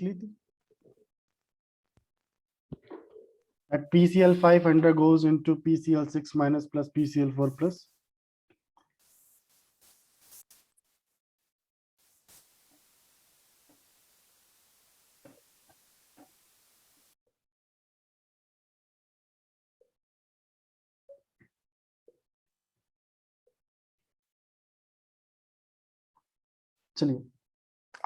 ली थी। At PCl5 undergoes into PCl6 minus plus PCl4 plus. चलिए,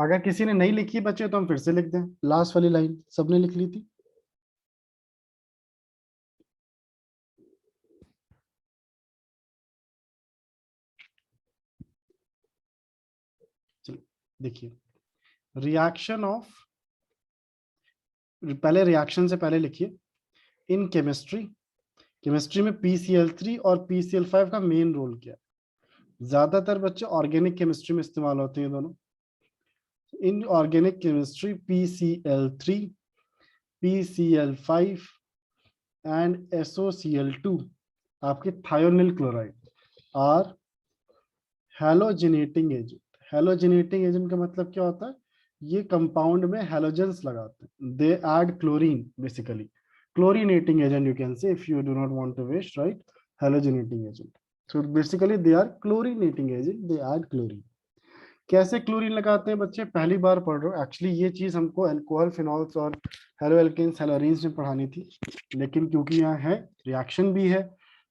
अगर किसी ने नहीं लिखी बच्चे तो हम फिर से लिख दें। लास्ट वाली लाइन सबने लिख ली थी। चलिए देखिए, रिएक्शन ऑफ, पहले रिएक्शन से पहले लिखिए इन केमिस्ट्री। केमिस्ट्री में PCl3 और PCl5 का मेन रोल क्या है? ज्यादातर बच्चे ऑर्गेनिक केमिस्ट्री में इस्तेमाल होते हैं दोनों। In organic chemistry PCl3, PCl5 and SOCl2 आपके thionyl chloride are halogenating agent. Halogenating agent का मतलब क्या होता है? ये कंपाउंड में हैलोजेंस लगाते हैं। They add chlorine, basically chlorinating agent you can say if you do not want to waste, right? Halogenating agent, so basically they are chlorinating agent, they add chlorine। कैसे क्लोरीन लगाते हैं बच्चे? पहली बार पढ़ रहे हो। एक्चुअली ये चीज हमको अल्कोहल, फिनॉल्स और हेलो एल्केन्स, हेलोरीन्स में पढ़ानी थी, लेकिन क्योंकि यहाँ है रिएक्शन भी है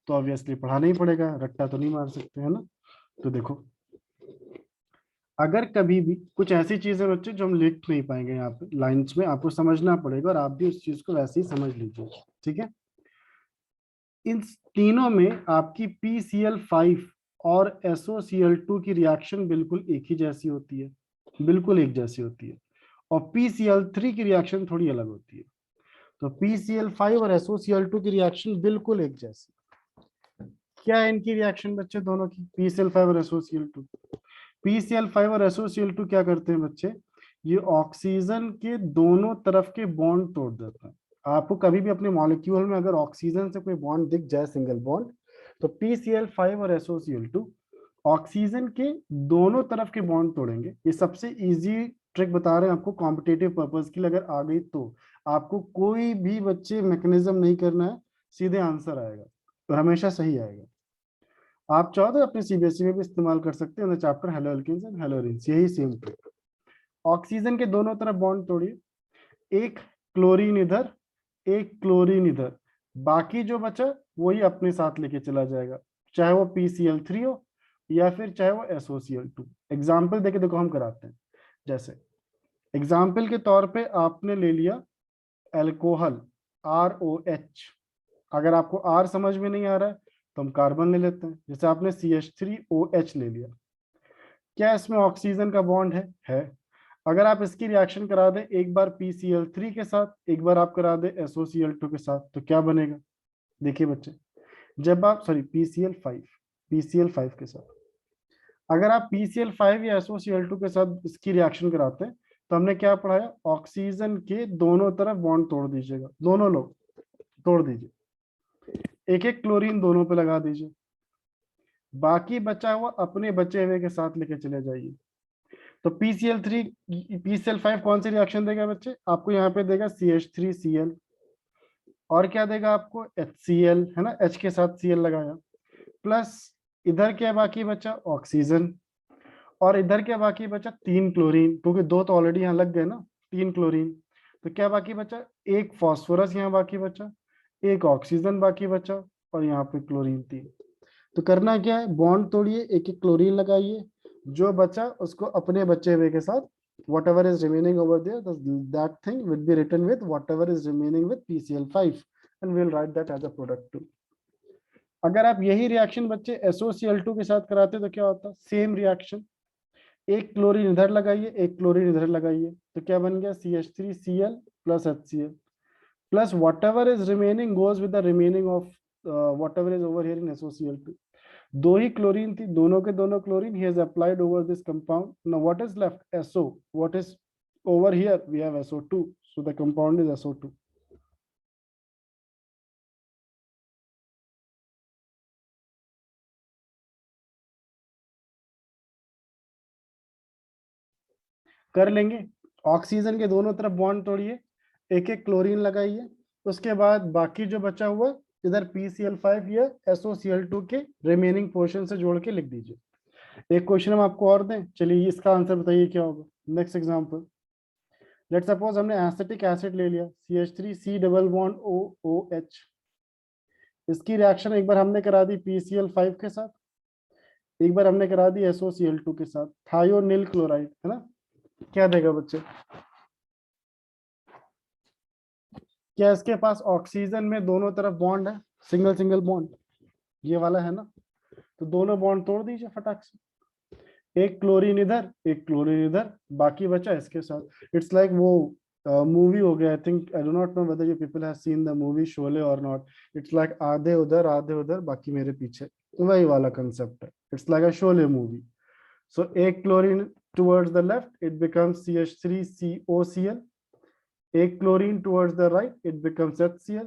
तो ऑब्वियसली पढ़ाना ही पड़ेगा, रट्टा तो नहीं मार सकते, है ना। तो देखो, अगर कभी भी कुछ ऐसी चीजें बच्चे जो हम लिख नहीं पाएंगे यहाँ पे लाइंस में, आपको समझना पड़ेगा और आप भी उस चीज को वैसे ही समझ लीजिए, ठीक है। इन तीनों में आपकी PCl5 और SOCl2 की रिएक्शन बिल्कुल एक ही जैसी होती है, बिल्कुल एक जैसी होती है। और PCl3 की रिएक्शन थोड़ी अलग होती है। तो PCl5 और SOCl2 की रिएक्शन बिल्कुल एक जैसी। क्या है इनकी रिएक्शन बच्चे दोनों की, PCl5 और SOCl2? PCl5 और SOCl2 क्या करते हैं बच्चे? ये ऑक्सीजन के दोनों तरफ के बॉन्ड तोड़ देते हैं। आपको कभी भी अपने मॉलिक्यूल में अगर ऑक्सीजन से कोई बॉन्ड दिख जाए, सिंगल बॉन्ड, तो PCl5 और SOCl2 ऑक्सीजन के दोनों तरफ के बॉन्ड तोड़ेंगे। ये सबसे इजी ट्रिक बता रहे हैं आपको कॉम्पिटेटिव पर्पज के लिए, अगर आ गई तो आपको कोई भी बच्चे मैकेनिज्म नहीं करना है, सीधे आंसर आएगा और हमेशा सही आएगा। आप चाहो तो अपने CBSE में भी इस्तेमाल कर सकते हैं चैप्टर हेलो एल्केन्स एंड हेलोरीन्स, यही सेम ट्रिक। ऑक्सीजन के दोनों तरफ बॉन्ड तोड़िए, एक क्लोरीन इधर, एक क्लोरीन इधर, बाकी जो बचा वही अपने साथ लेके चला जाएगा, चाहे वो PCl3 हो या फिर चाहे वो SOCl2। एग्जाम्पल देके देखो हम कराते हैं। जैसे एग्जाम्पल के तौर पे आपने ले लिया एल्कोहल ROH। अगर आपको R समझ में नहीं आ रहा है तो हम कार्बन ले लेते हैं। जैसे आपने CH3OH ले लिया, क्या इसमें ऑक्सीजन का बॉन्ड है। अगर आप इसकी रिएक्शन करा दें एक बार PCl3 के साथ, एक बार आप करा दें SOCl2 के साथ, तो क्या बनेगा? देखिए बच्चे, जब आप सॉरी PCl5 के साथ, अगर आप PCl5 या SOCl2 के साथ इसकी रिएक्शन कराते हैं तो हमने क्या पढ़ाया? ऑक्सीजन के दोनों तरफ बॉन्ड तोड़ दीजिएगा, दोनों लोग तोड़ दीजिए, एक एक क्लोरीन दोनों पे लगा दीजिए, बाकी बचा हुआ अपने बचे हुए के साथ लेके चले जाइए। तो PCl5 कौन सी रिएक्शन देगा बच्चे? आपको यहाँ पे देगा CH3Cl, और क्या देगा आपको? HCl, है ना, H के साथ Cl लगाया, प्लस इधर क्या बाकी बचा? ऑक्सीजन, और इधर क्या बाकी बचा? 3 क्लोरीन, क्योंकि 2 तो ऑलरेडी यहाँ लग गए ना, 3 क्लोरीन। तो क्या बाकी बचा? एक फॉस्फोरस यहाँ बाकी बचा, एक ऑक्सीजन बाकी बचा, और यहाँ पे क्लोरीन 3। तो करना क्या है? बॉन्ड तोड़िए, एक एक क्लोरीन लगाइए, जो बचा उसको अपने बचे हुए के साथ, whatever is remaining over there, that thing will be written with whatever is remaining with PCl5 and we'll write that as a product too। अगर आप यही रिएक्शन बच्चे SOCl2 के साथ कराते तो क्या होता? सेम रिएक्शन, एक क्लोरीन इधर लगाइए, एक क्लोरीन इधर लगाइए, तो क्या बन गया? CH3Cl plus HCl plus whatever is remaining goes with the remaining of whatever is over here in SOCl2। दो ही क्लोरीन थी, दोनों के दोनों chlorine, he has applied over this compound। now what is left? SO। what is over here? we have SO2, so the compound is SO2। कर लेंगे। Oxygen के दोनों तरफ बॉन्ड तोड़िए, एक एक क्लोरीन लगाइए, उसके बाद बाकी जो बचा हुआ इधर PCl5 या SOCl2 के रिमेनिंग पोर्शन से जोड़ के लिख दीजिए। एक क्वेश्चन हम आपको और दें, चलिए इसका आंसर बताइए क्या होगा। नेक्स्ट एग्जांपल, लेट सपोज हमने एसिटिक एसिड ले लिया CH3C डबल बॉन्ड OOH। इसकी रिएक्शन एक बार हमने करा दी PCl5 के साथ, एक बार हमने करा दी SOCl2 के साथ, थायोनिल क्लोराइड, है ना। क्या देगा बच्चे? क्या इसके पास ऑक्सीजन में दोनों तरफ बॉन्ड है, सिंगल सिंगल बॉन्ड, ये वाला है ना। तो दोनों बॉन्ड तोड़ दीजिए फटाक से, एक क्लोरीन इधर एक क्लोरीन इधर, बाकी बचा इसके साथ। इट्स लाइक वो मूवी हो गया, I think, I do not know whether you people have seen the movie Sholay और नॉट। इट्स लाइक आधे उधर बाकी मेरे पीछे, वही वाला कंसेप्ट है। It's like a Sholay movie. So एक chlorine towards the left it becomes CH3COCl, एक chlorine towards the right it becomes HCl।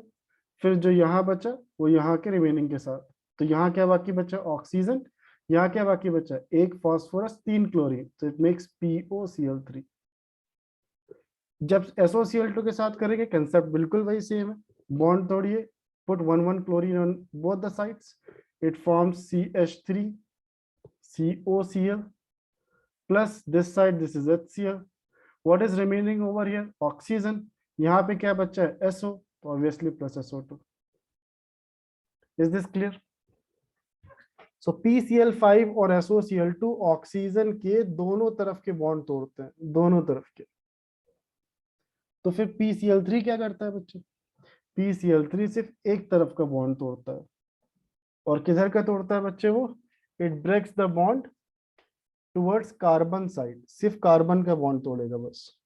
फिर जो यहाँ बचा वो यहाँ के रिमेनिंग के साथ। तो यहाँ क्या बाकी बचा? ऑक्सीजन। यहाँ क्या बाकी बचा? एक फास्फोरस, तीन क्लोरीन, तो इट मेक्स POCl3। जब SOCl2 के साथ करेंगे कंसेप्ट बिल्कुल वही सेम है, बॉन्ड तोड़िए, put one one chlorine on both the sides, it forms CH3COCl plus this side this is HCl। What is remaining over here? Oxygen. यहाँ पे क्या बचा है? SO, तो obviously plus SO2। Is this clear? So PCl5 और SOCl2 oxygen के दोनों तरफ के बॉन्ड तोड़ते हैं, दोनों तरफ के। तो फिर PCl3 क्या करता है बच्चे? PCl3 सिर्फ एक तरफ का बॉन्ड तोड़ता है, और किधर का तोड़ता है बच्चे वो? It breaks the bond towards carbon side, सिर्फ कार्बन का बॉन्ड तोड़ेगा बस।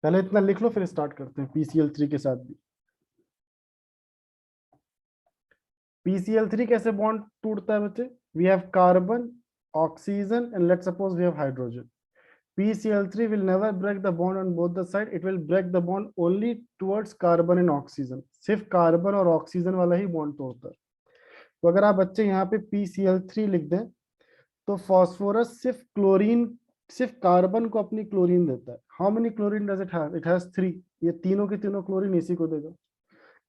पहले इतना लिख लो फिर स्टार्ट करते हैं PCl3 के साथ भी। PCl3 कैसे बॉन्ड टूटता है बच्चे? We have carbon, oxygen and let's suppose we have hydrogen. PCl3 will never break the bond on both the side. It will break the bond only towards carbon and oxygen. सिर्फ carbon और oxygen वाला ही bond तोड़ता है। तो अगर आप बच्चे यहाँ पे PCl3 लिख दें, तो फास्फोरस सिर्फ क्लोरीन, सिर्फ कार्बन को अपनी क्लोरीन देता है। How many chlorine does it have? It has 3। ये तीनों के तीनों क्लोरीन इसी को देगा।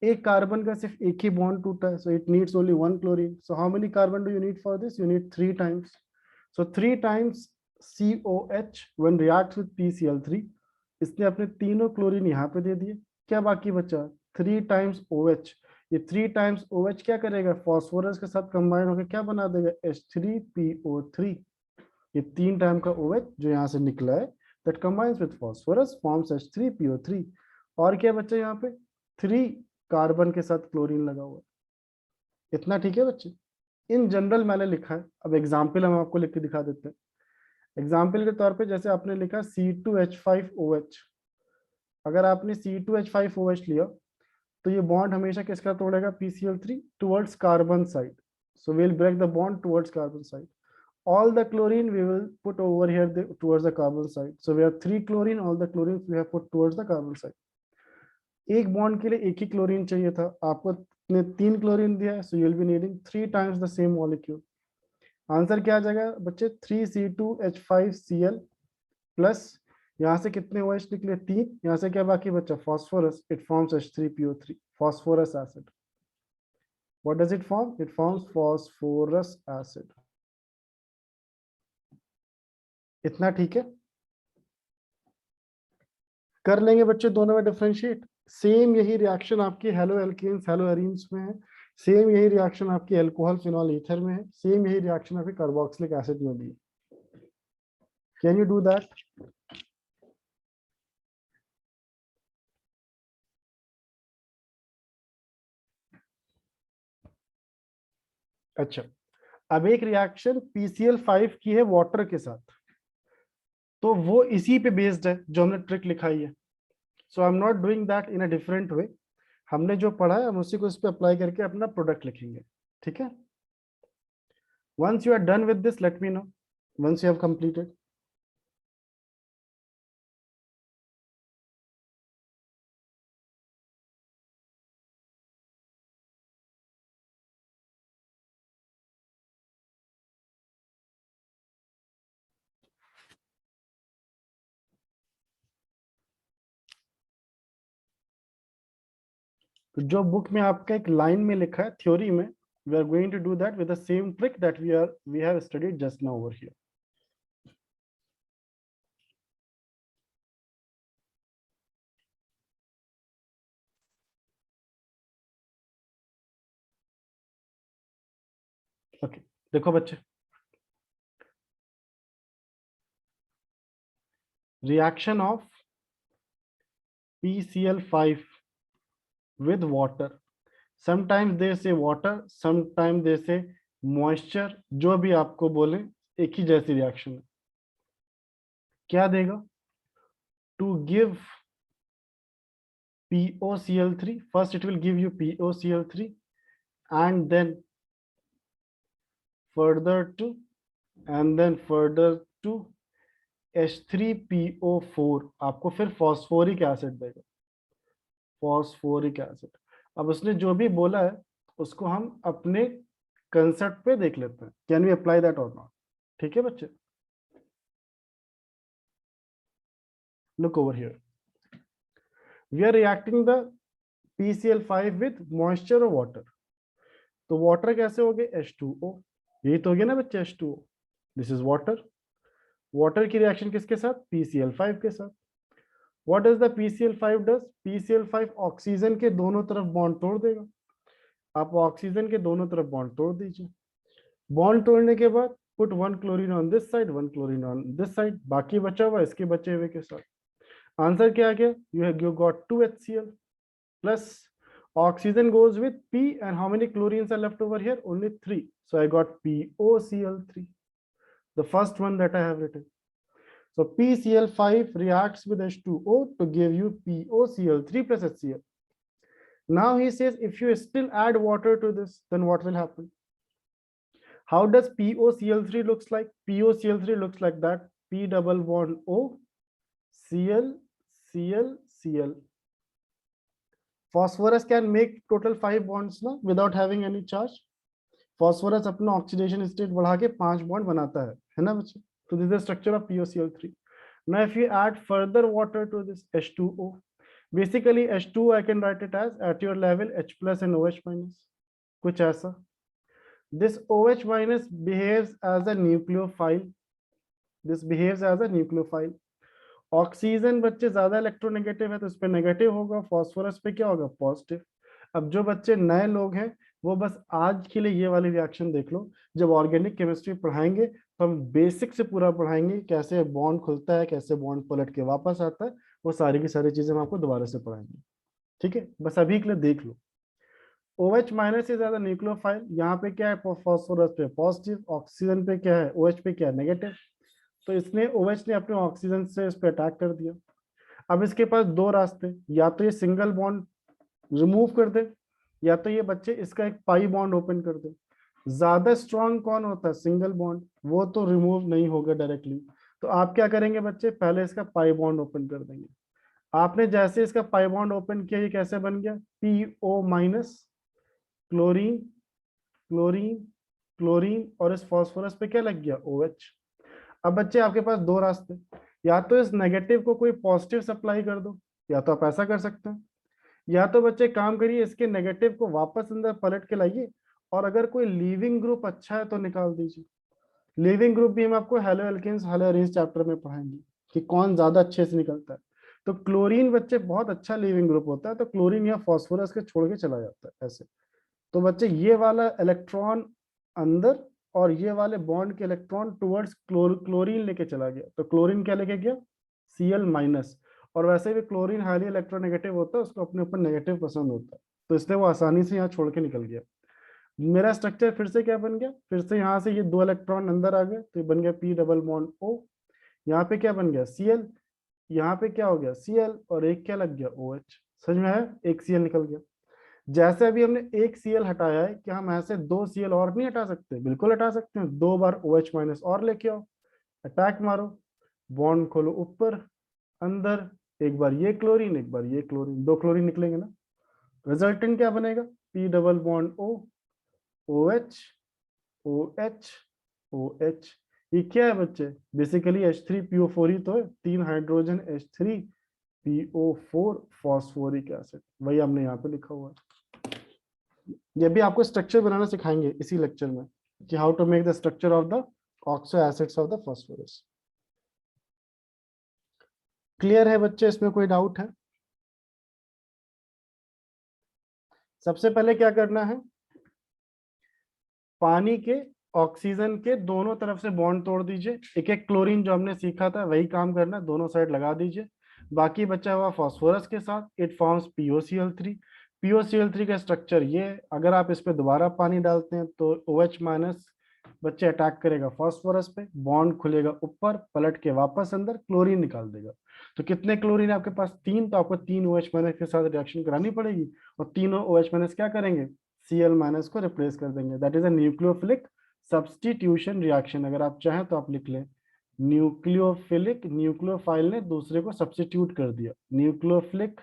एक कार्बन का सिर्फ एक ही बॉन्ड टूटा है, so it needs only one chlorine. So how many carbon do you need for this? You need 3 times. So 3 times COH when reacts with PCl3, इसने अपने तीनों क्लोरीन यहाँ पे दे दिए। क्या बाकी बचा? 3 टाइम्स OH। ये 3 टाइम्स OH क्या करेगा? फास्फोरस के साथ कंबाइन होकर क्या बना देगा? H3PO3। ये 3 टाइम का OH जो यहाँ से निकला है, that combines with phosphorus forms H3PO3। और क्या बचा यहाँ पे? 3 कार्बन के साथ क्लोरीन लगा हुआ है। इतना ठीक है बच्चे? इन जनरल मैंने लिखा है। अब एग्जाम्पल हम आपको लिख के दिखा देते हैं। एग्जाम्पल के तौर पे जैसे आपने लिखा C2H5OH, अगर आपने C2H5OH लिया तो ये बॉन्ड हमेशा किसका तोड़ेगा? PCl3 towards carbon side. So we will break the bond towards carbon side. All the chlorine we will put over here towards the carbon side. So we have 3 chlorine, all the chlorine we have put towards the carbon side. एक bond के लिए एक ही chlorine चाहिए था, आपको ने 3 chlorine दिया है, so you will be needing 3 times the same molecule. Answer क्या आ जाएगा बच्चे? 3C2H5Cl प्लस यहाँ से कितने OH निकले? 3। यहाँ से क्या बाकी बचा? Phosphorus. It forms H3PO3, phosphorus acid. What does it form? It forms phosphorus acid. इतना ठीक है? कर लेंगे बच्चे दोनों में डिफरेंशिएट। सेम यही रिएक्शन आपकी हेलो एल्केन्स हेलो एरीन्स में है, सेम यही रिएक्शन आपकी अल्कोहल फिनॉल ईथर में है, सेम यही रिएक्शन आपकी कार्बोक्सिलिक एसिड में भी है। Can you do that? अच्छा, अब एक रिएक्शन PCl5 की है वाटर के साथ, तो वो इसी पे बेस्ड है जो हमने ट्रिक लिखाई है। So I am not doing that in a different way. हमने जो पढ़ा है हम उसी को इस पे अप्लाई करके अपना प्रोडक्ट लिखेंगे, ठीक है। Once you are done with this let me know, once you have completed. तो जो बुक में आपका एक लाइन में लिखा है थ्योरी में, we are going to do that with the same trick that we have studied just now over here. Okay, देखो बच्चे, reaction of PCl5 with water. Sometimes they say water, sometimes they say moisture. जो भी आपको बोले, एक ही जैसी reaction है. क्या देगा? To give POCl3, first it will give you POCl3 and then further to H3PO4. आपको फिर फॉस्फोरिक एसिड देगा, फॉस्फोरिक एसिड. अब उसने जो भी बोला है उसको हम अपने कंसेप्ट पे देख लेते हैं, कैन वी अप्लाई दैट और नॉट. ठीक है बच्चे, look over here. We are reacting the PCl5 with moisture और वाटर. तो वाटर कैसे हो गए? H2O. यही तो हो गया ना बच्चे, H2O. This is water. Water की रिएक्शन किसके साथ? PCl5 के साथ. What does the PCl5 does? PCl5 oxygen के दोनों तरफ बॉन्ड तोड़ देगा. आप ऑक्सीजन के दोनों तरफ बॉन्ड तोड़ दीजिए. बॉन्ड तोड़ने के बाद put one chlorine on this side, one chlorine on this side, बाकी बचा हुआ इसके बचे हुए के साथ. आंसर क्या आ गया? You got 2 HCl plus oxygen goes with P, and how many chlorines are left over here? Only 3. So I got POCl3, the first one that I have written. So PCl5 reacts with H2O to give you POCl3 plus HCl. Now he says if you still add water to this, then what will happen? How does POCl3 looks like? POCl3 looks like that. P double bond O, Cl, Cl, Cl. Phosphorus can make total 5 bonds ना without having any charge. Phosphorus अपना oxidation state बढ़ा के 5 bond बनाता है ना बच्चे? So this is the structure of POCl3. Now if you add further water to this H2O, basically H2O I can write it as at your level H plus and OH minus. कुछ ऐसा. This OH minus behaves as a nucleophile. This behaves as a nucleophile. Oxygen बच्चे ज्यादा electronegative है तो इस पे negative होगा, phosphorus पे क्या होगा? पॉजिटिव. अब जो बच्चे नए लोग हैं वो बस आज के लिए ये वाली रिएक्शन देख लो. जब ऑर्गेनिक केमिस्ट्री पढ़ाएंगे तो हम बेसिक से पूरा पढ़ाएंगे, कैसे बॉन्ड खुलता है, कैसे बॉन्ड पलट के वापस आता है, वो सारी की सारी चीजें हम आपको दोबारा से पढ़ाएंगे. ठीक है, बस अभी के लिए देख लो. OH माइनस से ज्यादा न्यूक्लियोफाइल. यहाँ पे क्या है? फॉस्फोरस पे पॉजिटिव, ऑक्सीजन पे क्या है? OH पे क्या है? नेगेटिव. तो इसने OH ने अपने ऑक्सीजन से इस पे अटैक कर दिया. अब इसके पास दो रास्ते, या तो ये सिंगल बॉन्ड रिमूव कर दे, या तो ये बच्चे इसका एक पाई बॉन्ड ओपन कर दे. ज्यादा स्ट्रॉन्ग कौन होता है? Single bond. वो तो रिमूव नहीं होगा डायरेक्टली. तो आप क्या करेंगे बच्चे? पहले इसका पाई बॉन्ड ओपन कर देंगे. आपने जैसे इसका पाई बॉन्ड ओपन किया, ये कैसे बन गया? PO minus, chlorine, chlorine, chlorine, और इस फॉस्फोरस पे क्या लग गया? OH. अब बच्चे आपके पास दो रास्ते, या तो इस नेगेटिव को कोई पॉजिटिव सप्लाई कर दो, या तो आप ऐसा कर सकते हैं, या तो बच्चे काम करिए इसके नेगेटिव को वापस अंदर पलट के लाइए, और अगर कोई लीविंग ग्रुप अच्छा है तो निकाल दीजिए. लीविंग ग्रुप भी हम आपको halo alkanes halo arenes chapter में पढ़ाएंगे कि कौन ज्यादा अच्छे से निकलता है. तो क्लोरीन बच्चे बहुत अच्छा लीविंग ग्रुप होता है, तो क्लोरीन या फॉस्फोरस के छोड़ के चला जाता है ऐसे. तो बच्चे ये वाला इलेक्ट्रॉन अंदर और ये वाले बॉन्ड के इलेक्ट्रॉन टुवर्ड्स क्लोरीन लेके चला गया. तो क्लोरीन क्या लेके गया? Cl minus. और वैसे भी क्लोरीन हाईली इलेक्ट्रोनेगेटिव होता है, उसको अपने ऊपर नेगेटिव पसंद होता है, तो इसलिए वो आसानी से यहाँ छोड़ के निकल गया. मेरा स्ट्रक्चर फिर से क्या बन गया? फिर से यहाँ से ये दो इलेक्ट्रॉन अंदर आ गए, तो ये बन गया P डबल बॉन्ड O. यहाँ पे क्या बन गया? Cl. यहाँ पे क्या हो गया? Cl, और एक क्या लग गया? OH. समझ में आया? एक Cl निकल गया. जैसे अभी हमने एक Cl हटाया है, क्या हम ऐसे दो Cl और नहीं हटा सकते? बिल्कुल हटा सकते हैं. दो बार OH माइनस और लेके आओ, अटैक मारो, बॉन्ड खोलो ऊपर अंदर, एक बार ये क्लोरीन, एक बार ये क्लोरीन, दो क्लोरीन निकलेंगे ना. रिजल्टेंट क्या बनेगा? P double bond O, OH, OH, OH. ये क्या है बच्चे? बेसिकली H3PO4 ही तो है. 3 hydrogen H3 PO4 phosphoric acid, वही हमने यहाँ पे लिखा हुआ है। ये भी आपको स्ट्रक्चर बनाना सिखाएंगे इसी लेक्चर में कि how to make the structure of the oxo acids of the phosphorus. Clear है बच्चे, इसमें कोई डाउट है? सबसे पहले क्या करना है, पानी के ऑक्सीजन के दोनों तरफ से बॉन्ड तोड़ दीजिए। एक एक क्लोरीन जो हमने सीखा था वही काम करना है, दोनों साइड लगा दीजिए। बाकी बचा हुआ फास्फोरस के साथ इट फॉर्म्स POCl3। POCl3 का स्ट्रक्चर ये, अगर आप इस पे दोबारा पानी डालते हैं तो OH माइनस बच्चे अटैक करेगा फास्फोरस पे, बॉन्ड खुलेगा ऊपर, पलट के वापस अंदर क्लोरीन निकाल देगा। तो कितने क्लोरीन आपके पास? 3, तो आपको 3 OH माइनस के साथ रिएक्शन करानी पड़ेगी, और तीनों OH माइनस क्या करेंगे? Cl माइनस को रिप्लेस कर देंगे। That is a nucleophilic substitution reaction. अगर आप चाहें तो आप लिख लें न्यूक्लियोफिलिक, न्यूक्लियोफाइल ने दूसरे को सब्स्टिट्यूट कर दिया, न्यूक्लियोफिलिक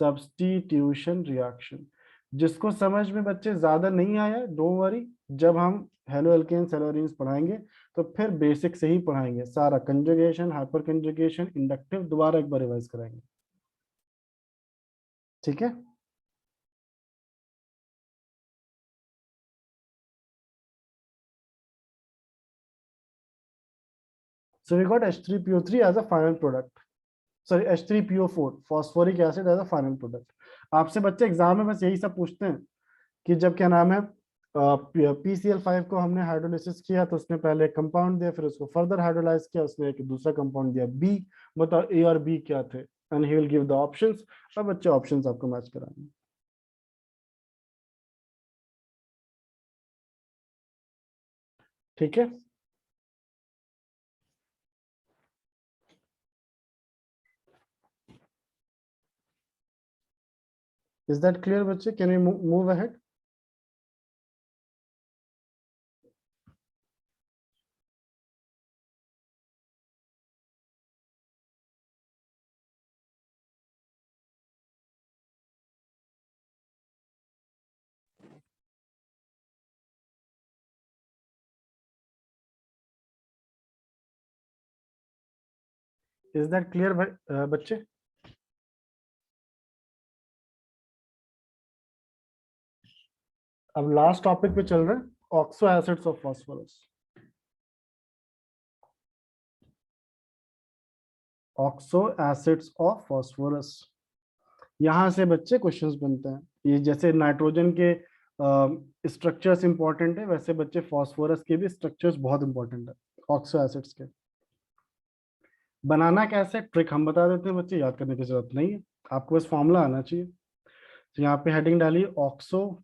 सब्स्टिट्यूशन रिएक्शन। जिसको समझ में बच्चे ज्यादा नहीं आया, डोंट वरी, जब हम हेलो एल्केन्स हेलोरीन्स पढ़ाएंगे तो फिर बेसिक से ही पढ़ाएंगे, सारा कंजुगेशन, हाइपर कंजुगेशन, इंडक्टिव दोबारा एक बार रिवाइज कराएंगे, ठीक है? So we got H3PO3 as a final product. Sorry, H3PO4 phosphoric acid as a final product. आपसे बच्चे एग्जाम में बस यही सब पूछते हैं कि जब क्या नाम है PCl5 को हमने हाइड्रोलिसिस किया तो उसने पहले एक कंपाउंड दिया, फिर उसको फर्दर हाइड्रोलाइज किया, उसने एक दूसरा कंपाउंड दिया B। बताओ A और B क्या थे? And he will give the options. अब बच्चे ऑप्शंस आपको मैच कराएंगे, ठीक है? इज दैट क्लियर बच्चे? Can we move ahead? Is that clear बच्चे? अब लास्ट टॉपिक पे चल रहे हैं, oxo acids of phosphorus. Oxo acids of phosphorus, यहाँ से बच्चे क्वेश्चंस बनते हैं। ये जैसे नाइट्रोजन के स्ट्रक्चर्स इंपॉर्टेंट है, वैसे बच्चे फास्फोरस के भी स्ट्रक्चर्स बहुत इंपॉर्टेंट है ऑक्सो एसिड्स के। बनाना कैसे, ट्रिक हम बता देते हैं बच्चे, याद करने की जरूरत नहीं है, आपको बस फॉर्मूला आना चाहिए। तो यहाँ पे हेडिंग डालिए oxo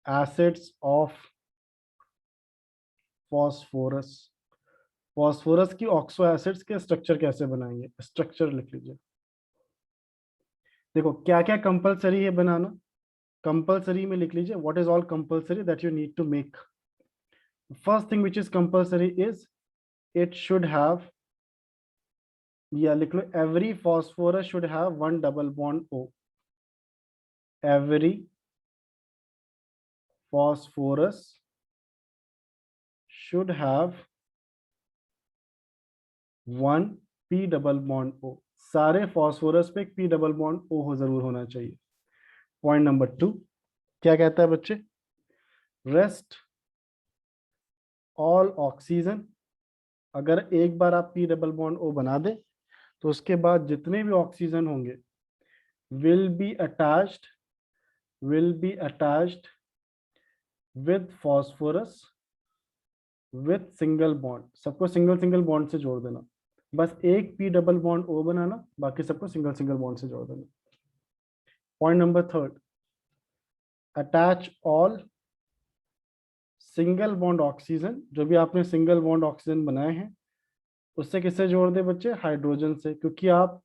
acids of phosphorus. Phosphorus की ऑक्सो एसिड्स के स्ट्रक्चर कैसे बनाएंगे, स्ट्रक्चर लिख लीजिए। देखो क्या क्या कंपलसरी है बनाना, कंपलसरी में लिख लीजिए what is all compulsory that you need to make. First thing which is compulsory is it should have, या लिख लो every phosphorus should have one double bond O। Every phosphorus should have one P double bond O। सारे phosphorus पे एक P double bond O हो जरूर होना चाहिए। पॉइंट नंबर 2 क्या कहता है बच्चे? Rest all oxygen. अगर एक बार आप P डबल बॉन्ड O बना दें तो उसके बाद जितने भी ऑक्सीजन होंगे will be attached with phosphorus with single bond। सबको सिंगल सिंगल बॉन्ड से जोड़ देना, बस एक P डबल बॉन्ड O बनाना, बाकी सबको सिंगल सिंगल बॉन्ड से जोड़ देना। Point number 3 attach all single bond oxygen. जो भी आपने सिंगल बॉन्ड ऑक्सीजन बनाए हैं उससे किससे जोड़ दे बच्चे? हाइड्रोजन से, क्योंकि आप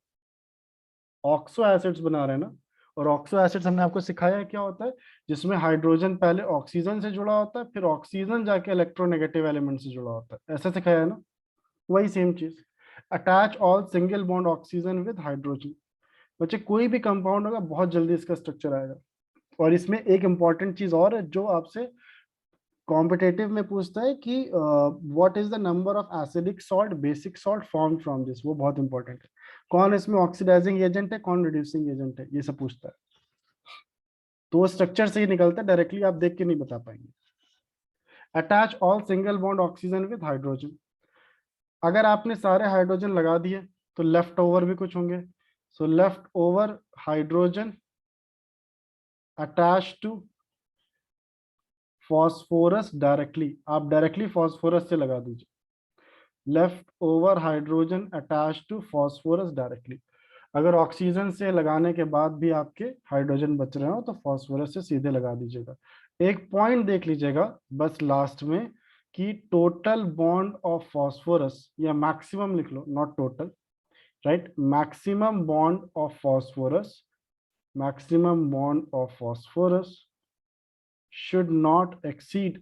ऑक्सो एसिड्स बना रहे हैं ना, और ऑक्सो एसिड्स हमने आपको सिखाया है क्या होता है, जिसमें हाइड्रोजन पहले ऑक्सीजन से जुड़ा होता है, फिर ऑक्सीजन जाके इलेक्ट्रोनेगेटिव एलिमेंट से जुड़ा होता है, ऐसा सिखाया है ना? वही सेम चीज, attach all single bond oxygen with hydrogen. बच्चे कोई भी कंपाउंड होगा बहुत जल्दी इसका स्ट्रक्चर आएगा। और इसमें एक इंपॉर्टेंट चीज और है जो आपसे कॉम्पिटेटिव में पूछता है कि what is the number of acidic salt basic salt form from this, वो बहुत इंपॉर्टेंट है। कौन इसमें ऑक्सीडाइजिंग एजेंट है, कौन रिड्यूसिंग एजेंट है, ये सब पूछता है। तो स्ट्रक्चर से ही निकलता है, डायरेक्टली आप देख के नहीं बता पाएंगे। Attach all single bond oxygen with hydrogen. अगर आपने सारे हाइड्रोजन लगा दिए तो लेफ्ट ओवर भी कुछ होंगे। So left over hydrogen attach to phosphorus directly, आप डायरेक्टली फॉस्फोरस से लगा दीजिए। Left over hydrogen attach to phosphorus directly. अगर ऑक्सीजन से लगाने के बाद भी आपके हाइड्रोजन बच रहे हो तो फॉस्फोरस से सीधे लगा दीजिएगा। एक पॉइंट देख लीजिएगा बस लास्ट में कि टोटल बॉन्ड ऑफ फॉस्फोरस, या मैक्सिमम लिख लो, not total, right, maximum bond of phosphorus, maximum bond of phosphorus should not exceed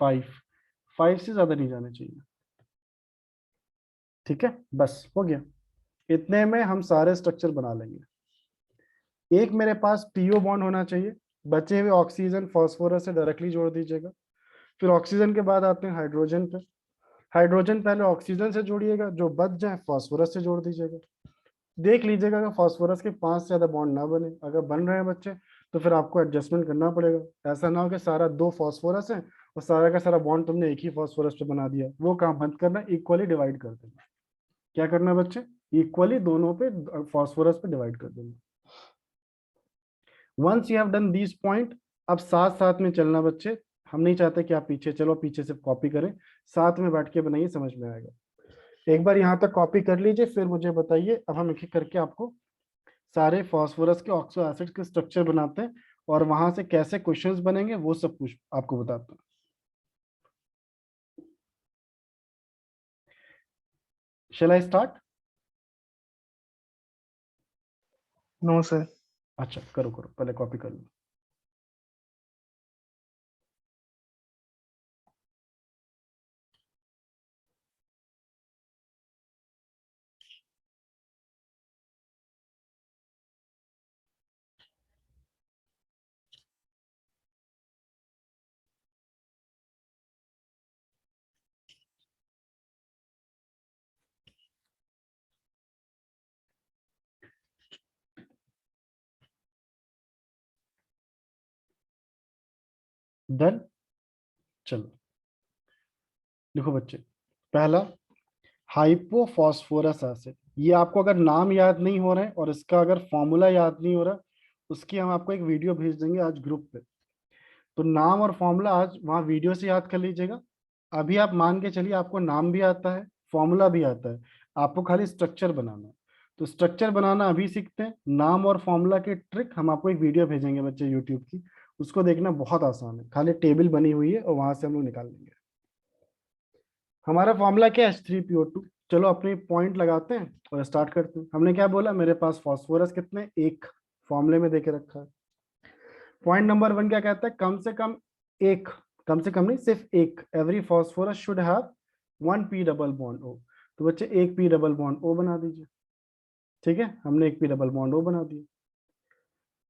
5 से ज्यादा नहीं जाने चाहिए। ठीक है, बस हो गया। इतने में हम सारे स्ट्रक्चर बना लेंगे। एक मेरे पास पीओ बॉन्ड होना चाहिए, बचे हुए ऑक्सीजन फॉस्फोरस से डायरेक्टली जोड़ दीजिएगा। फिर ऑक्सीजन के बाद आते हैं हाइड्रोजन पे। हाइड्रोजन पहले ऑक्सीजन से जोड़िएगा, जो बच जाए फॉस्फोरस से जोड़ दीजिएगा। देख लीजिएगा अगर फॉस्फोरस के 5 से ज्यादा बॉन्ड ना बने, अगर बन रहे हैं बच्चे तो फिर आपको एडजस्टमेंट करना पड़ेगा। ऐसा ना हो कि सारा 2 फॉस्फोरस है और सारा का सारा बॉन्ड तुमने एक ही फॉस्फोरस पे बना दिया। वो काम मत करना, इक्वली डिवाइड कर देना। क्या करना है बच्चे, इक्वली दोनों पे फॉस्फोरस पे डिवाइड कर देना। Once you have done this point, अब साथ साथ में चलना बच्चे। हम नहीं चाहते कि आप पीछे चलो, पीछे से कॉपी करें, साथ में बैठ के बनाइए, समझ में आएगा। एक बार यहाँ तक कॉपी कर लीजिए, फिर मुझे बताइए। अब हम एक एक करके आपको सारे फास्फोरस के ऑक्सो एसिड के स्ट्रक्चर बनाते हैं और वहां से कैसे क्वेश्चंस बनेंगे वो सब कुछ आपको बताता हूँ। Shall I start? No sir. अच्छा करो करो, पहले कॉपी कर लो। डन, चलो लिखो बच्चे। पहला, हाइपोफॉस्फोरस एसिड। ये आपको अगर नाम याद नहीं हो रहा है और इसका अगर फॉर्मूला याद नहीं हो रहा, उसकी हम आपको एक वीडियो भेज देंगे आज ग्रुप पे। तो नाम और फॉर्मूला आज वहाँ वीडियो से याद कर लीजिएगा। अभी आप मान के चलिए आपको नाम भी आता है, फॉर्मूला भी आता है, आपको खाली स्ट्रक्चर बनाना है। तो स्ट्रक्चर बनाना अभी सीखते हैं। नाम और फॉर्मूला की ट्रिक हम आपको एक वीडियो भेजेंगे बच्चे यूट्यूब की, उसको देखना बहुत आसान है। खाली टेबल बनी हुई है और वहां से हम लोग निकाल लेंगे। हमारा फॉर्मूला क्या है, H3PO2। चलो अपने पॉइंट लगाते हैं और स्टार्ट करते हैं। हमने क्या बोला, मेरे पास फॉस्फोरस कितने, एक फॉर्मूले में देके रखा है। पॉइंट नंबर 1 क्या कहता है, कम से कम एक, कम से कम नहीं सिर्फ एक, every phosphorus should have 1 p double bond O। तो बच्चे एक p डबल बॉन्ड O बना दीजिए। ठीक है, हमने एक p डबल बॉन्ड O बना दिया।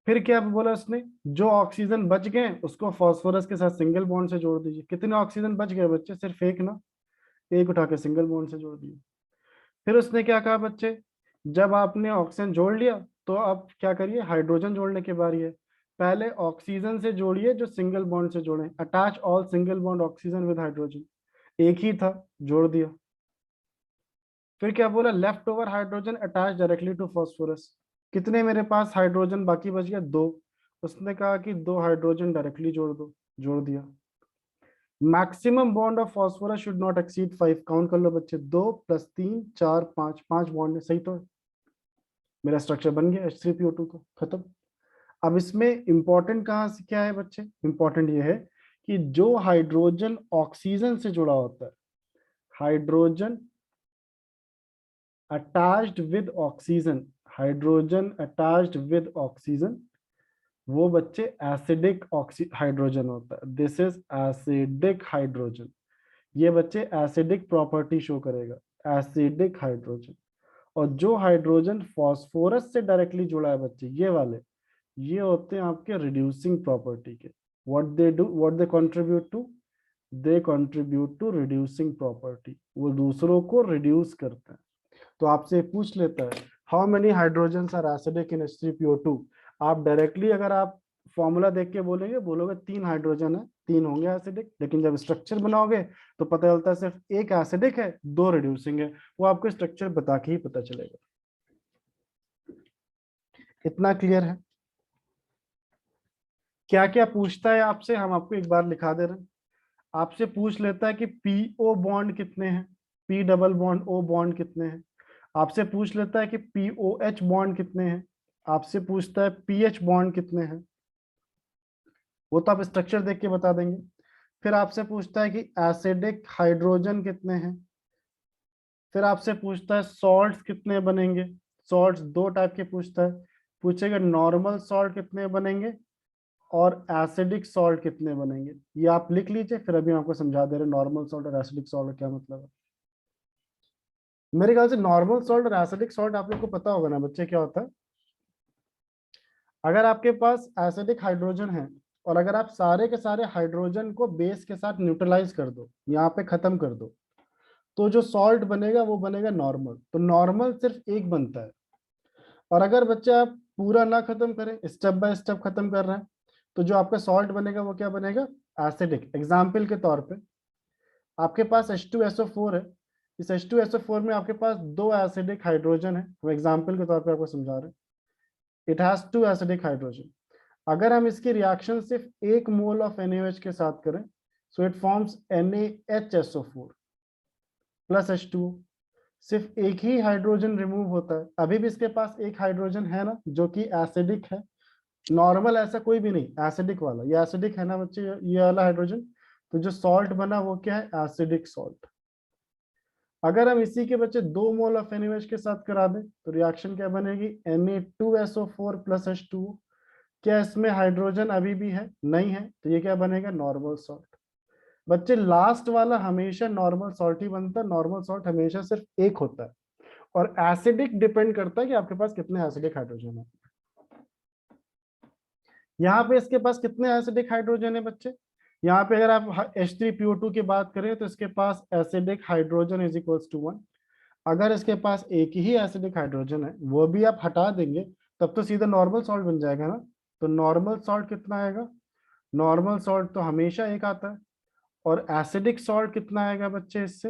फिर क्या बोला उसने, जो ऑक्सीजन बच गए उसको फॉस्फोरस के साथ सिंगल बॉन्ड से जोड़ दीजिए। कितने ऑक्सीजन बच गए बच्चे, सिर्फ एक ना, एक उठा के सिंगल बॉन्ड से जोड़ दिए। फिर उसने क्या कहा बच्चे, जब आपने ऑक्सीजन जोड़ लिया तो अब क्या करिए, हाइड्रोजन जोड़ने की बारी है। पहले ऑक्सीजन से जोड़िए जो सिंगल बॉन्ड से जोड़े। Attach all single bond oxygen with hydrogen, एक ही था, जोड़ दिया। फिर क्या बोला, left over hydrogen attach directly to phosphorus. कितने मेरे पास हाइड्रोजन बाकी बच गया, 2। उसने कहा कि 2 हाइड्रोजन डायरेक्टली जोड़ दो, जोड़ दिया। Maximum bond of phosphorus should not exceed 5। Count कर लो बच्चे, 2 + 3 4 5, 5 बॉन्ड है, सही तो है। मेरा स्ट्रक्चर बन गया H3PO2 का, खत्म। अब इसमें इंपॉर्टेंट कहाँ से क्या है बच्चे, इंपॉर्टेंट ये है कि जो हाइड्रोजन ऑक्सीजन से जुड़ा होता है, hydrogen attached with oxygen, hydrogen attached with oxygen, वो बच्चे एसिडिक हाइड्रोजन होता है। This is acidic hydrogen. ये बच्चे एसिडिक प्रॉपर्टी शो करेगा, एसिडिक हाइड्रोजन। और जो हाइड्रोजन फॉस्फोरस से डायरेक्टली जुड़ा है बच्चे, ये वाले, ये होते हैं आपके रिड्यूसिंग प्रॉपर्टी के। What they do, what they contribute to, they contribute to reducing property, वो दूसरों को रिड्यूस करते हैं। तो आपसे पूछ लेता है how many hydrogen are acidic in H3PO2, आप डायरेक्टली अगर आप फॉर्मूला देख के बोलेंगे, बोलोगे 3 हाइड्रोजन है, 3 होंगे एसिडिक, लेकिन जब स्ट्रक्चर बनाओगे तो पता चलता है सिर्फ एक एसिडिक है, 2 रिड्यूसिंग है। वो आपको स्ट्रक्चर बता के ही पता चलेगा। इतना क्लियर है? क्या क्या पूछता है आपसे, हम आपको एक बार लिखा दे रहे हैं। आपसे पूछ लेता है कि PO बॉन्ड कितने हैं, P double bond O bond कितने हैं। आपसे पूछ लेता है कि POH बॉन्ड कितने हैं। आपसे पूछता है PH बॉन्ड कितने हैं, वो तो आप स्ट्रक्चर देख के बता देंगे। फिर आपसे पूछता है कि एसिडिक हाइड्रोजन कितने हैं। फिर आपसे पूछता है सॉल्ट्स कितने बनेंगे। सॉल्ट्स 2 टाइप के पूछता है, पूछेगा नॉर्मल सॉल्ट कितने बनेंगे और एसिडिक सॉल्ट कितने बनेंगे। ये आप लिख लीजिए, फिर अभी मैं आपको समझा दे रहे नॉर्मल सॉल्ट और एसिडिक सॉल्ट क्या मतलब है। मेरे ख्याल से नॉर्मल सॉल्ट और एसिडिक सॉल्ट आप लोग को पता होगा ना बच्चे, क्या होता है। अगर आपके पास एसिडिक हाइड्रोजन है और अगर आप सारे के सारे हाइड्रोजन को बेस के साथ न्यूट्रलाइज कर दो, यहाँ पे खत्म कर दो, तो जो सॉल्ट बनेगा वो बनेगा नॉर्मल। तो नॉर्मल सिर्फ एक बनता है। और अगर बच्चे आप पूरा ना खत्म करें, स्टेप बाय स्टेप खत्म कर रहे हैं, तो जो आपका सॉल्ट बनेगा वो क्या बनेगा, एसिडिक। एग्जाम्पल के तौर पे आपके पास H2SO4 है, इस H2SO4 में आपके पास 2 एसिडिक हाइड्रोजन है। वो एग्जाम्पल के तौर पे आपको समझा रहे हैं, इट हैज 2 एसिडिक हाइड्रोजन। अगर हम इसकी रिएक्शन सिर्फ 1 मोल ऑफ NaOH के साथ करें, so it forms NaHSO4 plus H2O। सिर्फ एक ही हाइड्रोजन रिमूव होता है, अभी भी इसके पास एक हाइड्रोजन है ना जो कि एसिडिक है। नॉर्मल ऐसा कोई भी नहीं, एसिडिक वाला, ये एसिडिक है ना बच्चे, ये वाला हाइड्रोजन। तो जो सॉल्ट बना वो क्या है, एसिडिक सॉल्ट। अगर हम इसी के बच्चे 2 मोल ऑफ NaOH के साथ करा दें तो रिएक्शन क्या बनेगी, Na2SO4 प्लस H2O। क्या इसमें हाइड्रोजन अभी भी है, नहीं है, तो ये क्या बनेगा, नॉर्मल सॉल्ट। बच्चे लास्ट वाला हमेशा नॉर्मल सॉल्ट ही बनता है, नॉर्मल सॉल्ट हमेशा सिर्फ एक होता है। और एसिडिक डिपेंड करता है कि आपके पास कितने एसिडिक हाइड्रोजन है। यहाँ पे इसके पास कितने एसिडिक हाइड्रोजन है बच्चे, यहाँ पे अगर आप H3PO2 की बात करें तो इसके पास acidic hydrogen is equals to 1। अगर इसके पास एक ही एसिडिक हाइड्रोजन है, वो भी आप हटा देंगे, तब तो सीधा नॉर्मल सॉल्ट बन जाएगा ना। तो नॉर्मल सॉल्ट कितना आएगा, नॉर्मल सॉल्ट तो हमेशा एक आता है। और एसिडिक सॉल्ट कितना आएगा बच्चे इससे,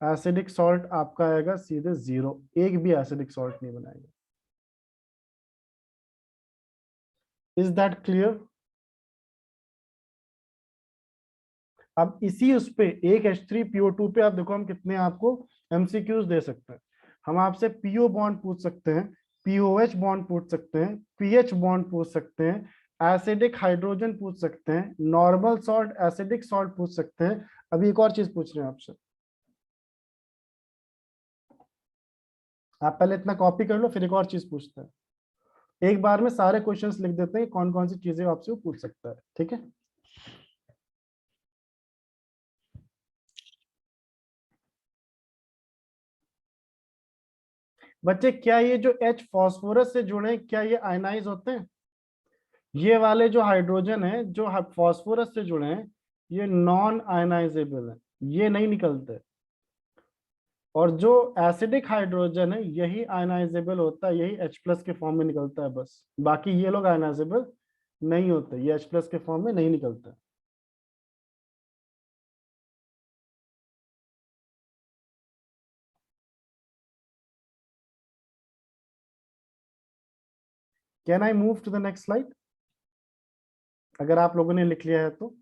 एसिडिक सॉल्ट आपका आएगा सीधे 0, एक भी एसिडिक सॉल्ट नहीं बनाएगा। Is that clear? अब इसी उस पे एक H3PO2 पे आप देखो हम कितने आपको MCQs दे सकते हैं। हम आपसे PO बॉन्ड पूछ सकते हैं, POH बॉन्ड पूछ सकते हैं, PH बॉन्ड पूछ सकते हैं, एसिडिक हाइड्रोजन पूछ सकते हैं, नॉर्मल सॉल्ट एसिडिक सॉल्ट पूछ सकते हैं। अभी एक और चीज पूछ रहे हैं आपसे, आप पहले इतना कॉपी कर लो, फिर एक और चीज पूछते हैं। एक बार में सारे क्वेश्चंस लिख देते हैं कौन कौन सी चीजें आपसे वो पूछ सकता है, ठीक है। बच्चे क्या ये जो H फॉस्फोरस से जुड़े हैं, क्या ये आयनाइज होते हैं? ये वाले जो हाइड्रोजन है जो फॉस्फोरस से जुड़े हैं, ये नॉन आयनाइजेबल है, ये नहीं निकलते। और जो एसिडिक हाइड्रोजन है यही आयनाइजेबल होता है, यही H+ के फॉर्म में निकलता है बस। बाकी ये लोग आयनाइजेबल नहीं होते, ये H+ के फॉर्म में नहीं निकलता। Can I move to the next slide, अगर आप लोगों ने लिख लिया है तो।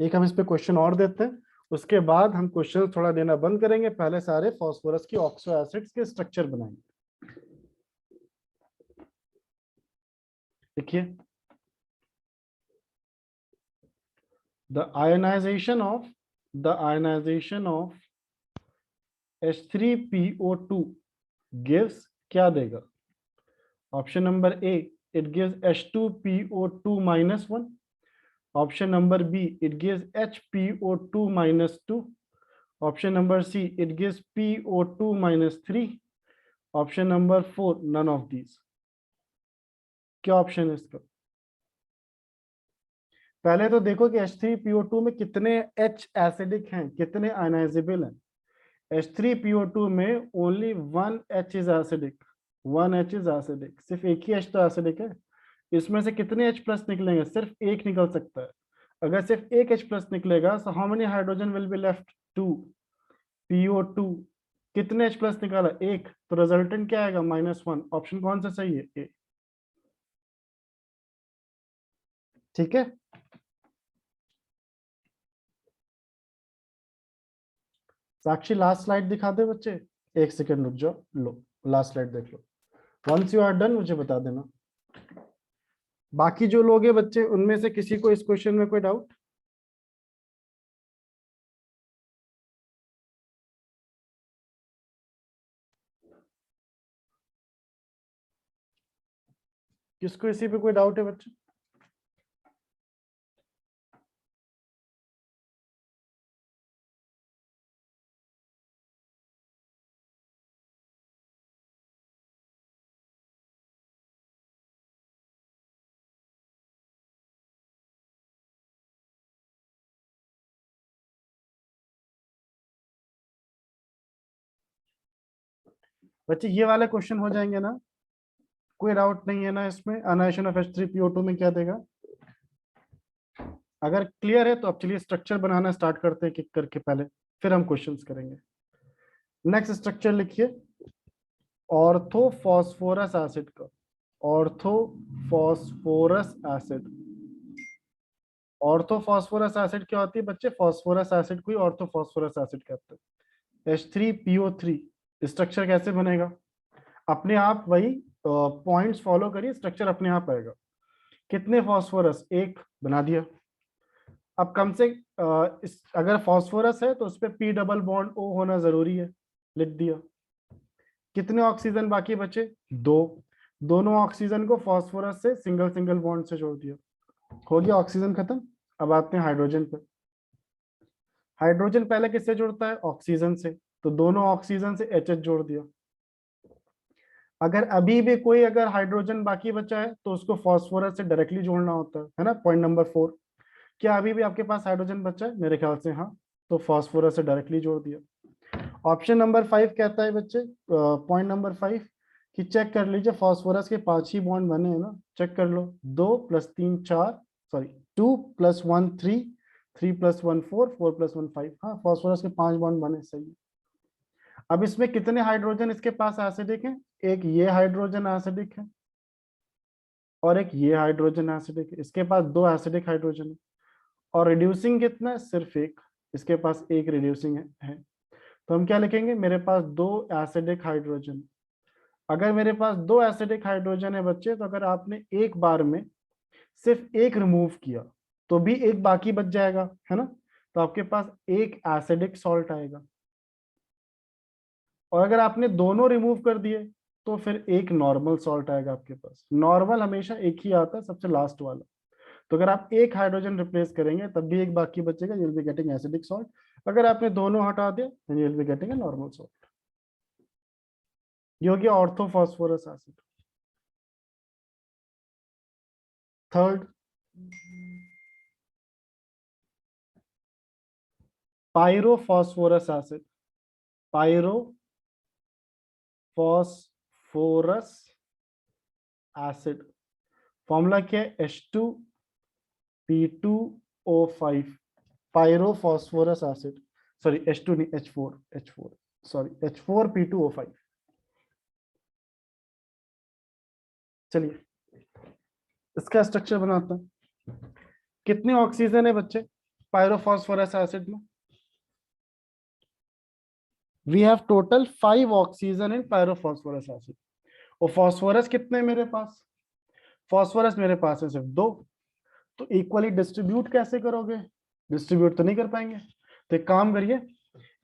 एक हम इस पे क्वेश्चन और देते हैं, उसके बाद हम क्वेश्चन थोड़ा देना बंद करेंगे, पहले सारे फास्फोरस की ऑक्सो एसिड्स के स्ट्रक्चर बनाएंगे। देखिए, the ionization of H3PO2 gives क्या देगा, option number A, it gives H2PO2 minus 1, option number B, it gives HPO2 minus 2, option number C, it gives PO2 minus 3, option number 4 none of these. क्या option है इसका? पहले तो देखो कि H3PO2 में कितने H एसिडिक हैं, कितने आयनाइजेबल हैं। H3PO2 में only 1 H is acidic, 1 H is acidic, सिर्फ एक ही H तो एसिडिक है। इसमें से कितने H प्लस निकलेंगे? सिर्फ एक निकल सकता है। अगर सिर्फ एक H प्लस निकलेगा तो how many hydrogen will be left? 2। PO2 कितने H प्लस निकाला? एक, तो रिजल्टेंट क्या आएगा? -1। ऑप्शन कौन सा सही है? ए। ठीक है, साक्षी लास्ट स्लाइड दिखा दे बच्चे, एक सेकंड रुक जाओ, लो लास्ट स्लाइड देख लो। वंस यू आर डन मुझे बता देना। बाकी जो लोग हैं बच्चे, उनमें से किसी को इस क्वेश्चन में कोई डाउट? किसको इसी पे कोई डाउट है बच्चे? बच्चे ये वाले क्वेश्चन हो जाएंगे ना? कोई डाउट नहीं है ना इसमें? अनाइजेशन ऑफ H3PO2 में क्या देगा? अगर क्लियर है तो अब चलिए स्ट्रक्चर बनाना स्टार्ट करते हैं किक करके पहले, फिर हम क्वेश्चंस करेंगे। नेक्स्ट स्ट्रक्चर लिखिए, ऑर्थोफॉस्फोरस एसिड का। Orthophosphorous acid. ऑर्थोफॉस्फोरस एसिड क्या होती है बच्चे? फॉस्फोरस एसिड को ही ऑर्थोफॉस्फोरस एसिड कहते हैं। H3PO3 स्ट्रक्चर कैसे बनेगा? अपने आप वही पॉइंट्स फॉलो करिए, स्ट्रक्चर अपने आप आएगा। कितने फॉस्फोरस? एक, बना दिया। अब कम से अगर फॉस्फोरस है तो उस पर P डबल बॉन्ड O होना जरूरी है, लिख दिया। कितने ऑक्सीजन बाकी बचे? दो। दोनों ऑक्सीजन को फॉस्फोरस से सिंगल सिंगल बॉन्ड से जोड़ दिया, हो गया ऑक्सीजन खत्म। अब आते हैं हाइड्रोजन पर। हाइड्रोजन पहले किससे जुड़ता है? ऑक्सीजन से, तो दोनों ऑक्सीजन से HH जोड़ दिया। अगर अभी भी कोई अगर हाइड्रोजन बाकी बचा है तो उसको फॉस्फोरस से डायरेक्टली जोड़ना होता है ना, पॉइंट नंबर 4। क्या अभी भी आपके पास हाइड्रोजन बचा है? मेरे ख्याल से हाँ, तो फॉस्फोरस से डायरेक्टली जोड़ दिया। ऑप्शन नंबर 5 कहता है बच्चे, पॉइंट नंबर 5, कि चेक कर लीजिए फॉस्फोरस के 5 ही बॉन्ड बने हैं ना, चेक कर लो। 2 + 3 4, सॉरी 2 + 1 3, 3 + 1 4, 4 + 1 5। हाँ, फॉस्फोरस के 5 बॉन्ड बने, सही है। अब इसमें कितने हाइड्रोजन इसके पास एसिडिक हैं? एक ये हाइड्रोजन एसिडिक है और एक ये हाइड्रोजन एसिडिक है। इसके पास 2 एसिडिक हाइड्रोजन है। और रिड्यूसिंग कितना है? सिर्फ एक, इसके पास एक रिड्यूसिंग है। तो हम क्या लिखेंगे? मेरे पास 2 एसिडिक हाइड्रोजन। अगर मेरे पास 2 एसिडिक हाइड्रोजन है बच्चे, तो अगर आपने एक बार में सिर्फ एक रिमूव किया तो भी एक बाकी बच जाएगा, है ना? तो आपके पास एक एसिडिक सॉल्ट आएगा। और अगर आपने दोनों रिमूव कर दिए तो फिर एक नॉर्मल सॉल्ट आएगा आपके पास। नॉर्मल हमेशा एक ही आता है, सबसे लास्ट वाला। तो अगर आप एक हाइड्रोजन रिप्लेस करेंगे तब भी एक बाकी बचेगा, you will be getting acidic salt. अगर आपने दोनों हटा दिया then you will be getting a normal salt. ये हो गया orthophosphorus acid. Third, pyrophosphorus acid. Pyrophosphorus acid formula क्या है? H2P2O5। पायरोफॉस्फोरस एसिड, सॉरी H2 नहीं, H4, सॉरी H4P2O5। चलिए इसका स्ट्रक्चर बनाता हूं। कितने ऑक्सीजन है बच्चे पायरोफॉस्फोरस एसिड में? We have total 5 oxygen in pyrophosphorus acid. और फॉस्फोरस कितने मेरे पास? फॉस्फोरस मेरे पास है सिर्फ 2। तो इक्वली डिस्ट्रीब्यूट कैसे करोगे? डिस्ट्रीब्यूट तो नहीं कर पाएंगे, तो एक काम करिए,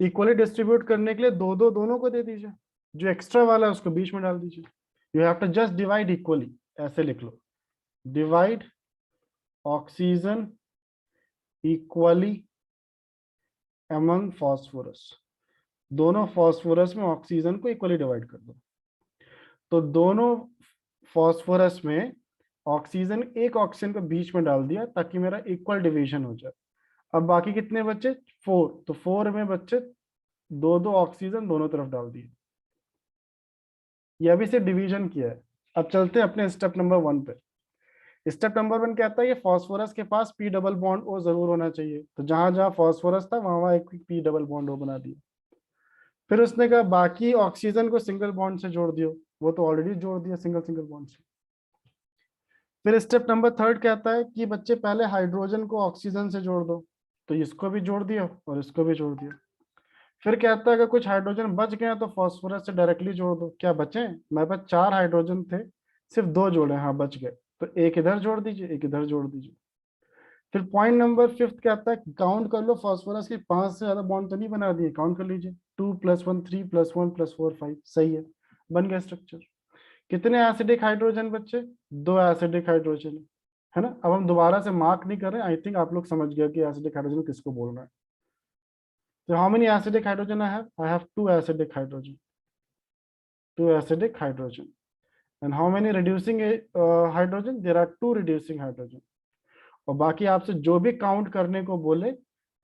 इक्वली डिस्ट्रीब्यूट करने के लिए दो दो दोनों को दे दीजिए, जो एक्स्ट्रा वाला है उसको बीच में डाल दीजिए। You have to just divide equally, ऐसे लिख लो, divide oxygen equally among phosphorus. दोनों फॉस्फोरस में ऑक्सीजन को इक्वली डिवाइड कर दो। तो दोनों फॉस्फोरस में ऑक्सीजन, एक ऑक्सीजन को बीच में डाल दिया ताकि मेरा इक्वल डिवीजन हो जाए। अब बाकी कितने बच्चे, 4, तो 4 में बच्चे दो दो ऑक्सीजन दोनों तरफ डाल दिए, ये अभी से डिवीजन किया है। अब चलते हैं अपने स्टेप नंबर 1 पे। स्टेप नंबर 1 कहता है ये फास्फोरस के पास पी डबल बॉन्ड ओ जरूर होना चाहिए, तो जहां जहां फास्फोरस था वहां वहां एक पी डबल बॉन्ड ओ बना दिया। फिर उसने कहा बाकी ऑक्सीजन को सिंगल बॉन्ड से जोड़ दियो, वो तो ऑलरेडी जोड़ दिया सिंगल सिंगल बॉन्ड से। फिर स्टेप नंबर 3 कहता है कि बच्चे पहले हाइड्रोजन को ऑक्सीजन से जोड़ दो, तो इसको भी जोड़ दिया और इसको भी जोड़ दिया। फिर कहता है अगर कुछ हाइड्रोजन बच गए तो फास्फोरस से डायरेक्टली जोड़ दो। क्या बचे, मेरे पास 4 हाइड्रोजन थे, सिर्फ 2 जोड़े, हाँ बच गए, तो एक इधर जोड़ दीजिए एक इधर जोड़ दीजिए। फिर पॉइंट नंबर 5 कहता है काउंट कर लो फास्फोरस के 5 से ज्यादा बॉन्ड तो नहीं बना दिए, काउंट कर लीजिए, 2 + 1 3 + 1 + 4 5, सही है, बन गया स्ट्रक्चर। कितने एसिडिक हाइड्रोजन बच्चे, 2 एसिडिक हाइड्रोजन है ना। अब हम दोबारा से मार्क नहीं कर रहे, आई थिंक आप लोग समझ गए कि एसिडिक हाइड्रोजन किसको बोल रहा है। तो how many acidic hydrogen I have 2 acidic hydrogen, 2 acidic hydrogen. And how many reducing hydrogen, there are 2 reducing hydrogen. और बाकी आपसे जो भी काउंट करने को बोले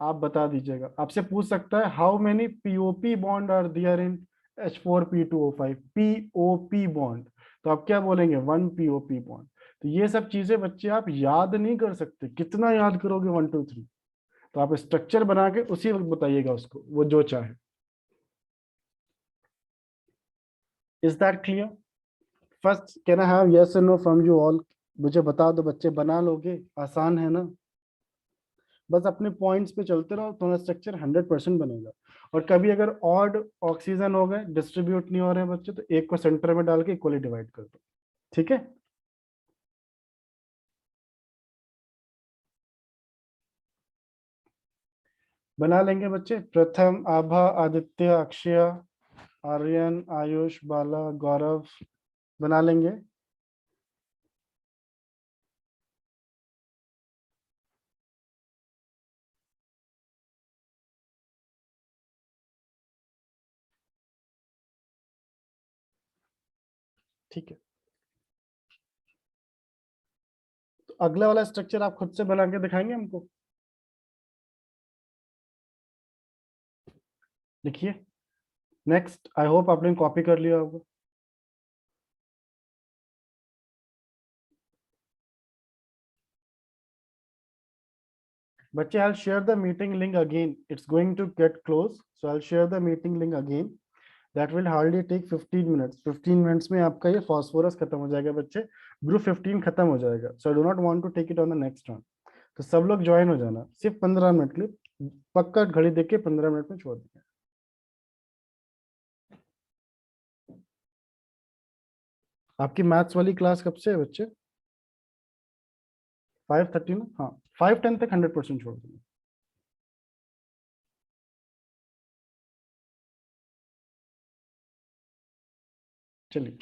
आप बता दीजिएगा। आपसे पूछ सकता है how many POP bond are there in H4P2O5, POP bond, तो आप क्या बोलेंगे, 1 पीओपी बॉन्ड। तो ये सब चीजें बच्चे आप याद नहीं कर सकते, कितना याद करोगे 1 2 3, तो आप स्ट्रक्चर बना के उसी वक्त बताइएगा उसको, वो जो चाहे। Is that clear? First can I have yes और नो फ्रॉम यू ऑल? मुझे बता दो बच्चे, बना लोगे, आसान है ना। बस अपने पॉइंट्स पे चलते रहो, तुम्हारा स्ट्रक्चर 100% बनेगा। और कभी अगर ऑड ऑक्सीजन हो गए, डिस्ट्रीब्यूट नहीं हो रहे हैं बच्चे, तो एक को सेंटर में डाल के इक्वली डिवाइड कर दो, ठीक है। बना लेंगे बच्चे, प्रथम, आभा, आदित्य, अक्षय, आर्यन, आयुष, बाला, गौरव, बना लेंगे। ठीक है, तो अगला वाला स्ट्रक्चर आप खुद से बना के दिखाएंगे हमको। लिखिए, नेक्स्ट, आई होप आपने कॉपी कर लिया होगा। बच्चे, I'll share the meeting link again. It's going to get close, so I'll share the meeting link again. That will hardly take 15 minutes. 15 minutes में आपका ये फास्फोरस खत्म हो जाएगा बच्चे, ग्रुप 15 खत्म हो जाएगा। So I do not want to take it on the next one. तो सब लोग ज्वाइन हो जाना, सिर्फ 15 मिनट के लिए, पक्का घड़ी देख के 15 मिनट में छोड़ देंगे। आपकी मैथ्स वाली क्लास कब से है बच्चे? 5:30 ना, हाँ 5:10 तक 100% छोड़ देंगे। चलिए।